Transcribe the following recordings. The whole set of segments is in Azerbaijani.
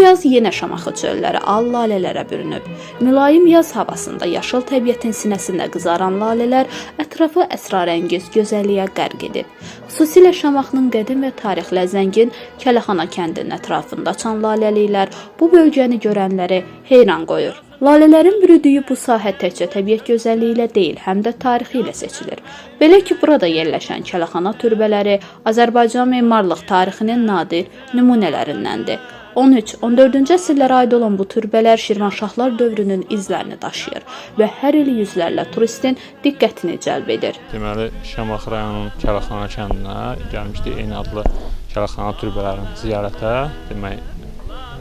yaz yenə Şamaxı çölləri al lalələrə bürünüb. Mülayim yaz havasında yaşıl təbiətin sinəsində qızaran lalələr ətrafı əsrarəngiz gözəlliyə qərq edib. Xüsusilə Şamaxının qədim və tarixlə zəngin Kələxana kəndinin ətrafında açan laləliklər bu bölgəni görənləri heyran qoyur. Lalələrin bürüdüyü bu sahə təkcə təbiət gözəlliyi ilə deyil, həm də tarixi ilə seçilir. Belə ki, burada yerləşən Kələxana türbələri Azərbaycan memarlıq tarixinin nadir nümunələrindəndir. 13-14-cü əsrlərə aid olan bu türbələr Şirvanşahlar dövrünün izlərini daşıyır və hər il yüzlərlə turistin diqqətini cəlb edir. Deməli, Şamaxı rayonunun Kələxana kəndinə gəlmişdik eyni adlı Kələxana türbələrini ziyarətə. Demək,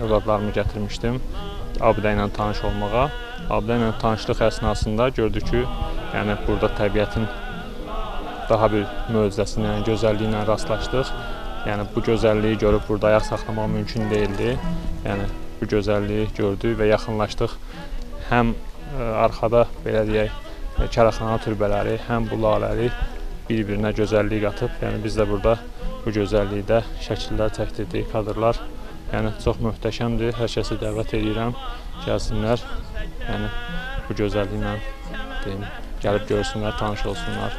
övladlarımı gətirmişdim abidə ilə tanış olmağa. Abidə ilə tanışlıq əsnasında gördük ki, yəni burada təbiətin daha bir möcüzəsinə, gözəlliyi ilə rastlaşdıq. Yəni bu gözəlliyi görüb burada ayaq saxlamaq mümkün deyildi. Yəni bu gözəlliyi gördük və yaxınlaşdıq. Həm arxada belə deyək Kələxana türbələri, həm bu lalələri bir-birinə gözəllik qatıb. Yəni biz də burada bu gözəllikdə şəkillər çəkdirdik, kadrlar. Yəni çox möhtəşəmdir. Hər kəsi dəvət edirəm, gəlsinlər. Yəni bu gözəlliklə deyim, gəlib görsünlər, tanış olsunlar.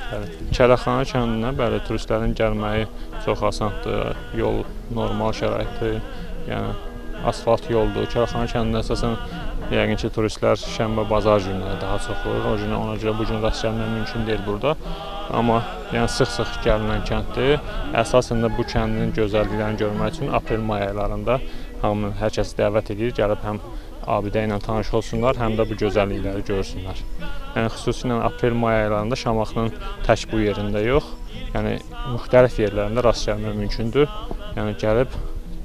Kələxana kəndinə bəli turistlərin gəlməyi çox asandır. Yol normal şəraitdir. Yəni asfalt yoldur. Kələxana kəndində əsasən yəqin ki, turistlər şənbə bazar günləri daha çox olur. O günə ona görə bu gün rast gəlmək mümkün deyil burada. Amma yəni sıx-sıx gəlinən kənddir. Əsasən də bu kəndin gözəlliklərini görmək üçün aprel-may aylarında hamı hər kəsi dəvət edir, gəlib həm abidə ilə tanış olsunlar, həm də bu gözəllikləri görsünlər. Yəni xüsusilə aprel-may aylarında Şamaxının tək bu yerində yox, yəni müxtəlif yerlərində rast gəlmək mümkündür. Yəni gəlib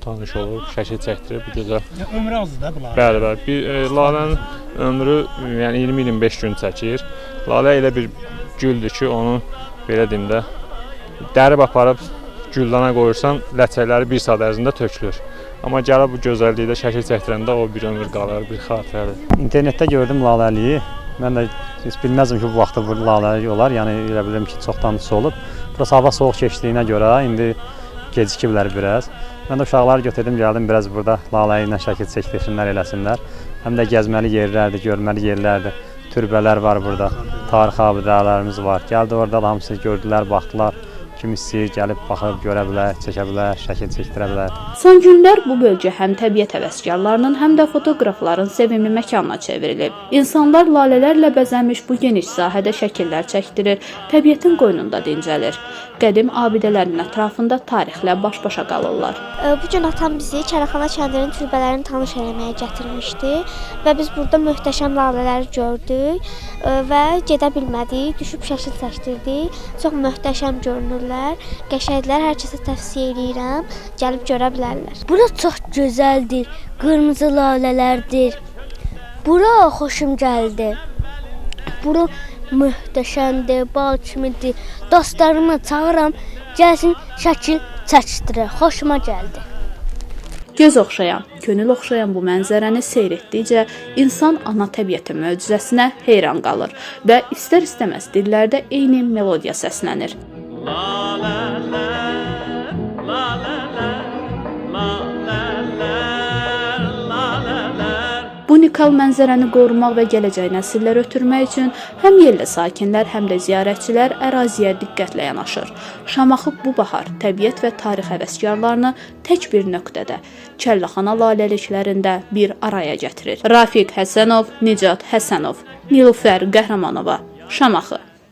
tanış olub, şəkil çəkdirib bu gözəl. Ömrü azdır da bunlar. Bəli. Bir lalənin ömrü yəni 20-25 gün çəkir. Lalə elə bir güldür ki, onu belə deyim də dərib aparıb güldana qoyursan, ləçəkləri bir saat ərzində tökülür. Amma gəlib bu gözəllikdə şəkil çəkdirəndə o bir ömür qalır, bir xatirədir. İnternetdə gördüm laləliyi. Mən də heç bilməzdim ki, bu vaxtda bu laləlik olar. Yəni elə bilirəm ki, çoxdanlısı olub. Burası hava soyuq keçdiyinə görə indi gecikiblər biraz. Mən də uşaqları götürdüm, gəldim biraz burada lalə ilə şəkil çəkdirsinlər, eləsinlər. Həm də gəzməli yerlərdir, görməli yerlərdir. Türbələr var burada, tarixi abidələrimiz var. Gəldi orada da hamısı gördülər, baxdılar. Kim istəyir, gəlib baxıb, görə bilər, çəkə bilər, şəkil çəkdirə bilər. Son günlər bu bölgə həm təbiət həvəskarlarının, həm də fotoqrafların sevimli məkanına çevrilib. İnsanlar lalələrlə bəzənmiş bu geniş sahədə şəkillər çəkdirir, təbiətin qoynunda dincəlir. Qədim abidələrin ətrafında tarixlə baş-başa qalırlar. Bu gün atam bizi Kələxana kəndinin türbələrini tanış eləməyə gətirmişdi və biz burada möhtəşəm lalələri gördük və gedə bilmədik, düşüb şəkil çəkdirdik. Çox möhtəşəm görünürlər, qəşənglər, hər kəsə tövsiyə edirəm, gəlib görə bilərlər. Bura çox gözəldir, qırmızı lalələrdir. Bura xoşum gəldi. Bura möhtəşəmdir, bal kimidir. Dostlarımı çağıram, gəlsin şəkil çəkdirə. Xoşuma gəldi. Göz oxşayan, könül oxşayan bu mənzərəni seyr etdikcə insan ana təbiətin möcüzəsinə heyran qalır və istər-istəməz dillərdə eyni melodiya səslənir. Bu unikal mənzərəni qorumaq və gələcək nəsillər ötürmək üçün həm yerli sakinlər, həm də ziyarətçilər əraziyə diqqətlə yanaşır. Şamaxı bu bahar təbiət və tarix həvəskarlarını tək bir nöqtədə, Kələxana laləliklərində bir araya gətirir. Rafiq Həsənov, Nicat Həsənov, Nilufər Qəhrəmanova, Şamaxı.